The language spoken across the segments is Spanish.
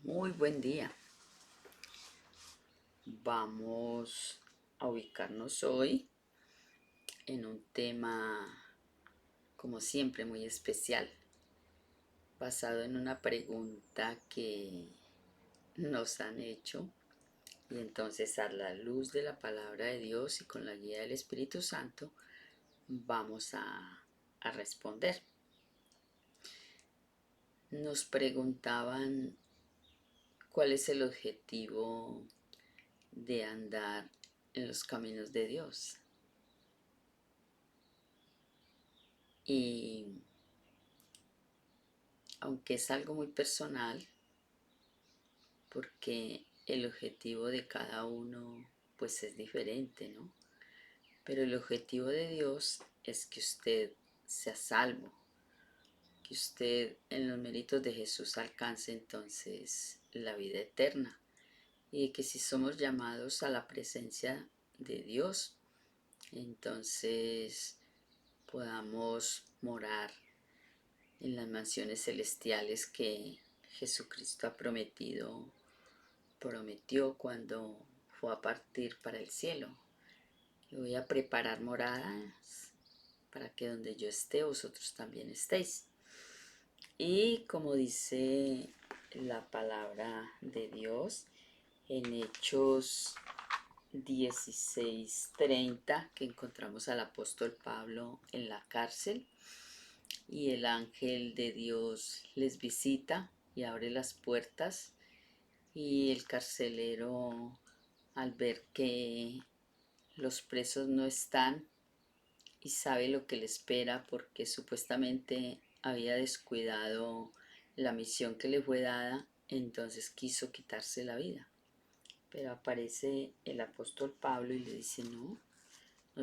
Muy buen día. Vamos a ubicarnos hoy en un tema, como siempre, muy especial, basado en una pregunta que nos han hecho. Y entonces, a la luz de la palabra de Dios y con la guía del Espíritu Santo, vamos a responder. Nos preguntaban cuál es el objetivo de andar en los caminos de Dios. Y aunque es algo muy personal, porque el objetivo de cada uno pues es diferente, ¿no? Pero el objetivo de Dios es que usted sea salvo, que usted en los méritos de Jesús alcance entonces la vida eterna, y de que si somos llamados a la presencia de Dios, entonces podamos morar en las mansiones celestiales que Jesucristo prometió cuando fue a partir para el cielo. Y voy a preparar moradas para que donde yo esté vosotros también estéis. Y como dice la palabra de Dios en Hechos 16:30, que encontramos al apóstol Pablo en la cárcel y el ángel de Dios les visita y abre las puertas, y el carcelero, al ver que los presos no están y sabe lo que le espera porque supuestamente había descuidado la misión que le fue dada, entonces quiso quitarse la vida. Pero aparece el apóstol Pablo y le dice: no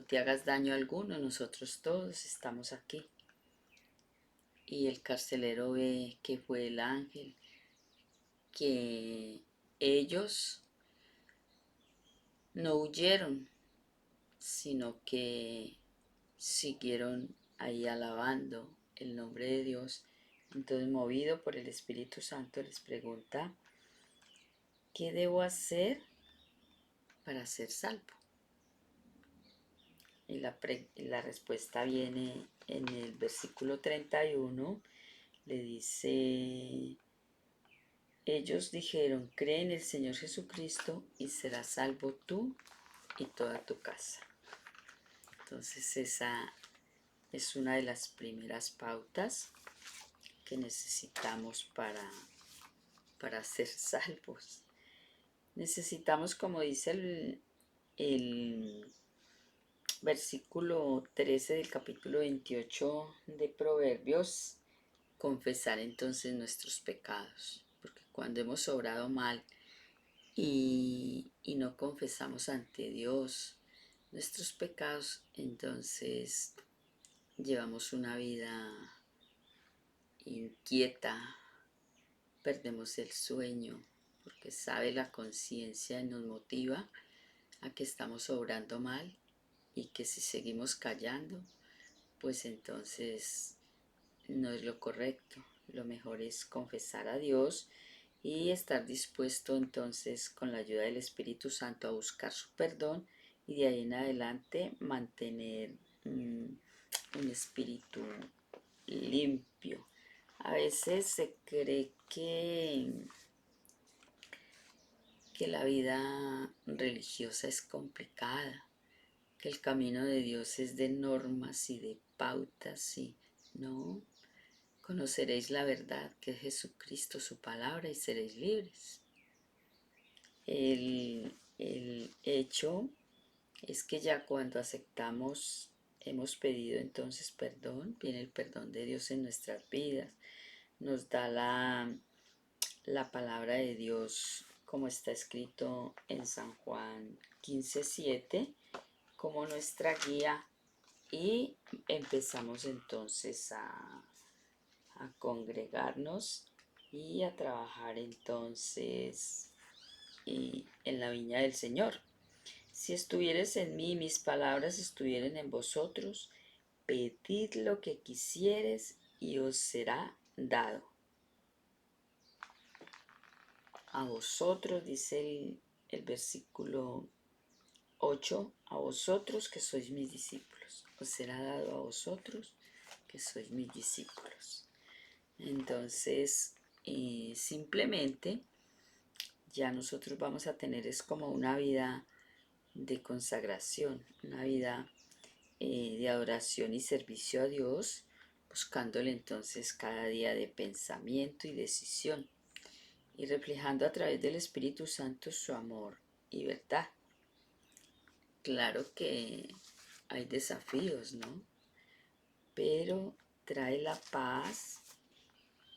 te hagas daño alguno, nosotros todos estamos aquí. Y el carcelero ve que fue el ángel, que ellos no huyeron, sino que siguieron ahí alabando el nombre de Dios. Entonces, movido por el Espíritu Santo, les pregunta: ¿qué debo hacer para ser salvo? Y la respuesta viene en el versículo 31. Le dice: ellos dijeron, cree en el Señor Jesucristo y serás salvo tú y toda tu casa. Entonces esa es una de las primeras pautas que necesitamos para ser salvos. Necesitamos, como dice el versículo 13 del capítulo 28 de Proverbios, confesar entonces nuestros pecados, porque cuando hemos obrado mal y no confesamos ante Dios nuestros pecados, entonces llevamos una vida inquieta, perdemos el sueño, porque sabe la conciencia y nos motiva a que estamos obrando mal, y que si seguimos callando, pues entonces no es lo correcto. Lo mejor es confesar a Dios y estar dispuesto entonces con la ayuda del Espíritu Santo a buscar su perdón, y de ahí en adelante mantener un espíritu limpio. A veces se cree que la vida religiosa es complicada, que el camino de Dios es de normas y de pautas, y no. Conoceréis la verdad, que es Jesucristo, su palabra, y seréis libres. El hecho es que ya cuando aceptamos, hemos pedido entonces perdón, viene el perdón de Dios en nuestras vidas, nos da la palabra de Dios, como está escrito en San Juan 15:7, como nuestra guía, y empezamos entonces a congregarnos y a trabajar entonces en la viña del Señor. Si estuvieres en mí, mis palabras estuvieren en vosotros, pedid lo que quisieres y os será dado. a vosotros, dice el versículo 8, a vosotros que sois mis discípulos, os será dado a vosotros que sois mis discípulos. Entonces, simplemente ya nosotros vamos a tener es como una vida de consagración, una vida de adoración y servicio a Dios, buscándole entonces cada día de pensamiento y decisión, y reflejando a través del Espíritu Santo su amor y verdad. Claro que hay desafíos, ¿no? Pero trae la paz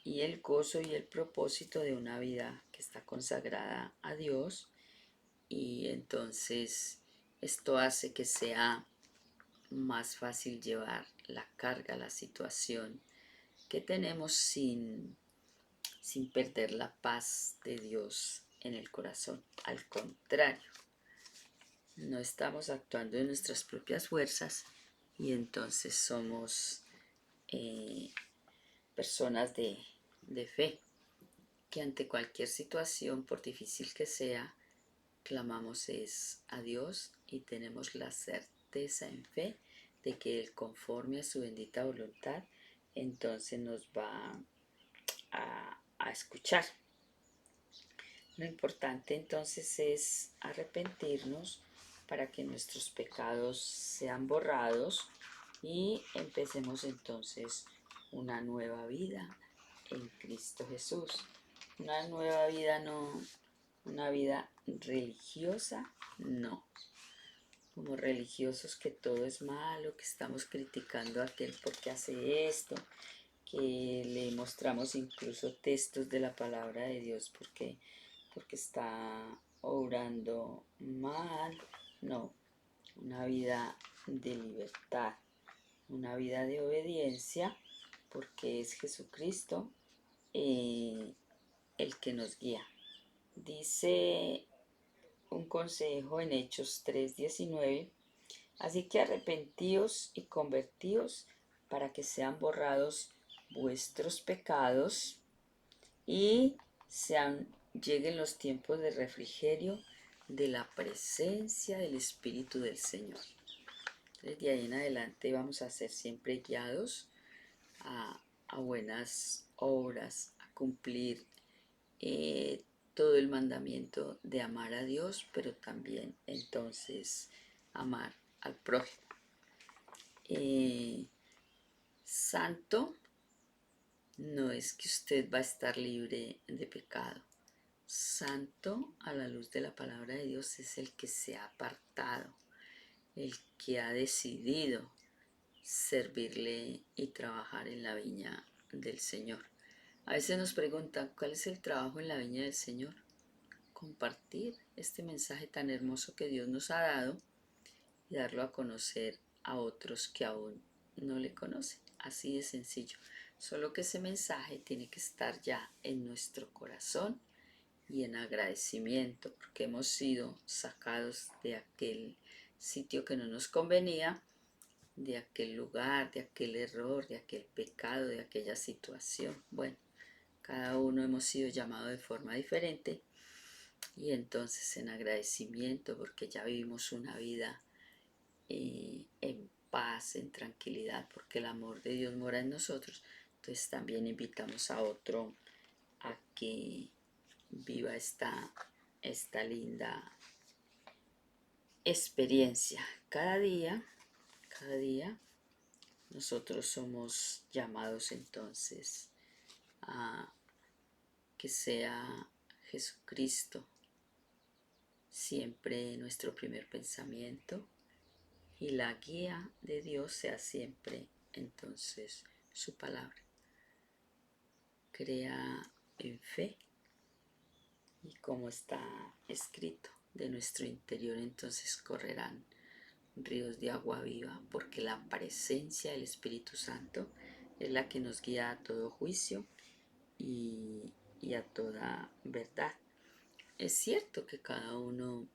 y el gozo y el propósito de una vida que está consagrada a Dios, y entonces esto hace que sea más fácil llevar la carga, la situación que tenemos sin perder la paz de Dios en el corazón. Al contrario, no estamos actuando en nuestras propias fuerzas y entonces somos personas de fe, que ante cualquier situación, por difícil que sea, clamamos es a Dios y tenemos la certeza en fe de que Él, conforme a su bendita voluntad, entonces nos va a escuchar. Lo importante entonces es arrepentirnos para que nuestros pecados sean borrados y empecemos entonces una nueva vida en Cristo Jesús. Una nueva vida, no una vida religiosa, no. Como religiosos que todo es malo, que estamos criticando a aquel porque hace esto, que le mostramos incluso textos de la palabra de Dios porque está obrando mal. No, una vida de libertad, una vida de obediencia, porque es Jesucristo el que nos guía. Dice un consejo en Hechos 3:19, así que arrepentíos y convertíos para que sean borrados vuestros pecados y lleguen los tiempos de refrigerio de la presencia del Espíritu del Señor. Entonces, de ahí en adelante vamos a ser siempre guiados a buenas obras, a cumplir todo el mandamiento de amar a Dios, pero también entonces amar al prójimo. Santo no es que usted va a estar libre de pecado. Santo, a la luz de la palabra de Dios, es el que se ha apartado, el que ha decidido servirle y trabajar en la viña del Señor. A veces nos preguntan, ¿cuál es el trabajo en la viña del Señor? Compartir este mensaje tan hermoso que Dios nos ha dado y darlo a conocer a otros que aún no le conocen. Así de sencillo. Solo que ese mensaje tiene que estar ya en nuestro corazón y en agradecimiento porque hemos sido sacados de aquel sitio que no nos convenía, de aquel lugar, de aquel error, de aquel pecado, de aquella situación. Bueno, cada uno hemos sido llamados de forma diferente y entonces en agradecimiento porque ya vivimos una vida en paz, en tranquilidad, porque el amor de Dios mora en nosotros. Entonces también invitamos a otro a que viva esta linda experiencia. Cada día nosotros somos llamados entonces a que sea Jesucristo siempre nuestro primer pensamiento y la guía de Dios sea siempre entonces su palabra. Crea en fe y como está escrito, de nuestro interior entonces correrán ríos de agua viva, porque la presencia del Espíritu Santo es la que nos guía a todo juicio y a toda verdad. Es cierto que cada uno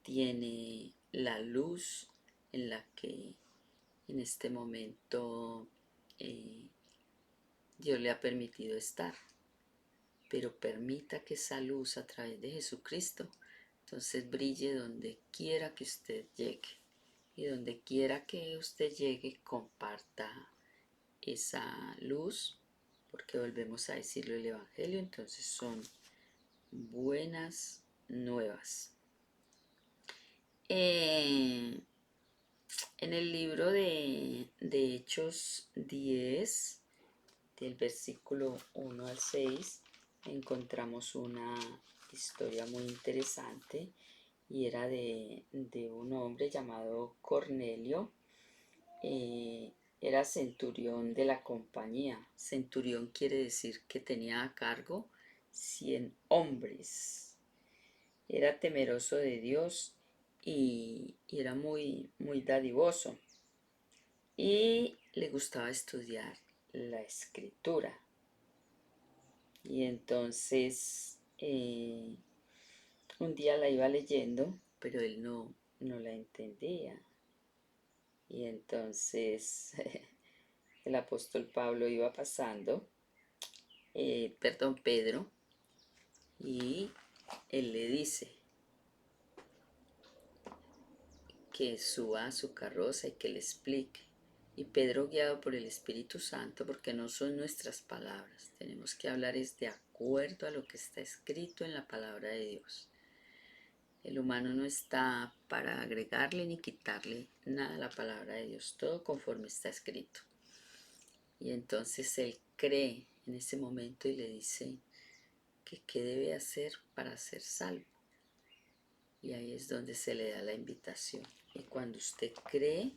tiene la luz en la que en este momento Dios le ha permitido estar, pero permita que esa luz a través de Jesucristo entonces brille donde quiera que usted llegue. Y donde quiera que usted llegue, comparta esa luz, porque volvemos a decirlo el Evangelio, entonces son buenas nuevas. En el libro de Hechos 10, del versículo 1 al 6, encontramos una historia muy interesante y era de un hombre llamado Cornelio. Era centurión de la compañía. Centurión quiere decir que tenía a cargo 100 hombres. Era temeroso de Dios y era muy, muy dadivoso. Y le gustaba estudiar la escritura. Y entonces un día la iba leyendo, pero él no la entendía. Y entonces el apóstol Pablo iba pasando, Pedro, y él le dice que suba a su carroza y que le explique. Y Pedro, guiado por el Espíritu Santo, porque no son nuestras palabras, tenemos que hablar es de acuerdo a lo que está escrito en la palabra de Dios. El humano no está para agregarle ni quitarle nada a la palabra de Dios, todo conforme está escrito. Y entonces él cree en ese momento y le dice que qué debe hacer para ser salvo. Y ahí es donde se le da la invitación. Y cuando usted cree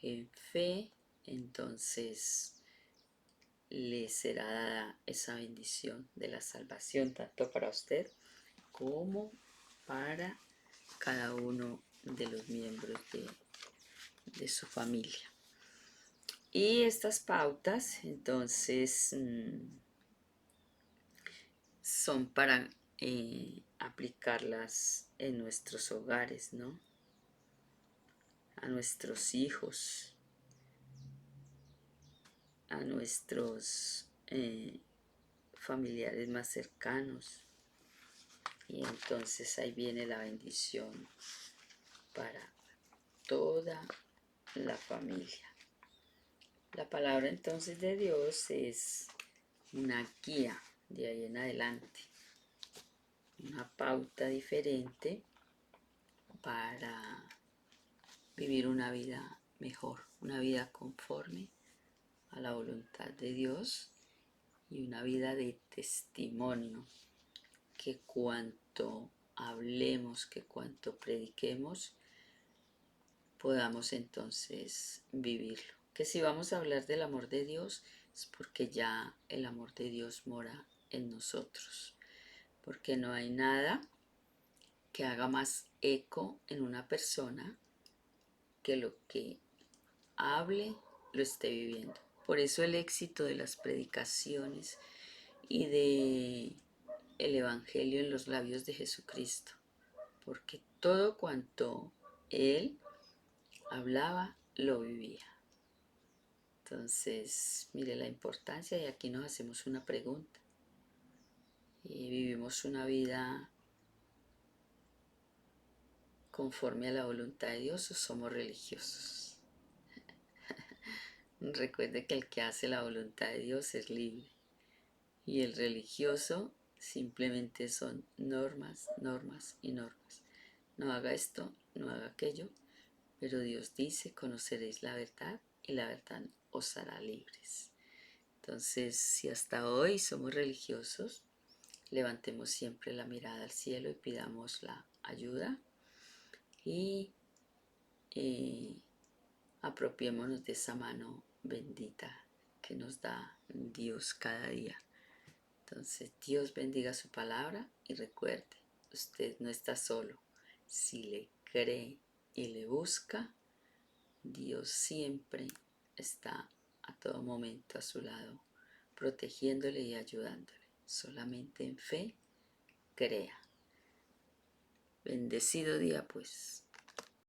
en fe, entonces le será dada esa bendición de la salvación, tanto para usted como para cada uno de los miembros de su familia. Y estas pautas, entonces, son para aplicarlas en nuestros hogares, ¿no? A nuestros hijos, a nuestros familiares más cercanos. Y entonces ahí viene la bendición para toda la familia. La palabra entonces de Dios es una guía de ahí en adelante, una pauta diferente para vivir una vida mejor, una vida conforme a la voluntad de Dios y una vida de testimonio, que cuanto hablemos, que cuanto prediquemos, podamos entonces vivirlo. Que si vamos a hablar del amor de Dios, es porque ya el amor de Dios mora en nosotros, porque no hay nada que haga más eco en una persona que lo que hable lo esté viviendo. Por eso el éxito de las predicaciones y de el Evangelio en los labios de Jesucristo, porque todo cuanto Él hablaba, lo vivía. Entonces, mire la importancia, y aquí nos hacemos una pregunta. ¿Vivimos una vida conforme a la voluntad de Dios o somos religiosos? Recuerde que el que hace la voluntad de Dios es libre, y el religioso simplemente son normas, normas y normas. No haga esto, no haga aquello, pero Dios dice: conoceréis la verdad y la verdad os hará libres. Entonces, si hasta hoy somos religiosos, levantemos siempre la mirada al cielo y pidamos la ayuda y apropiémonos de esa mano bendita que nos da Dios cada día. Entonces, Dios bendiga su palabra y recuerde, usted no está solo. Si le cree y le busca, Dios siempre está a todo momento a su lado, protegiéndole y ayudándole. Solamente en fe, crea. Bendecido día, pues.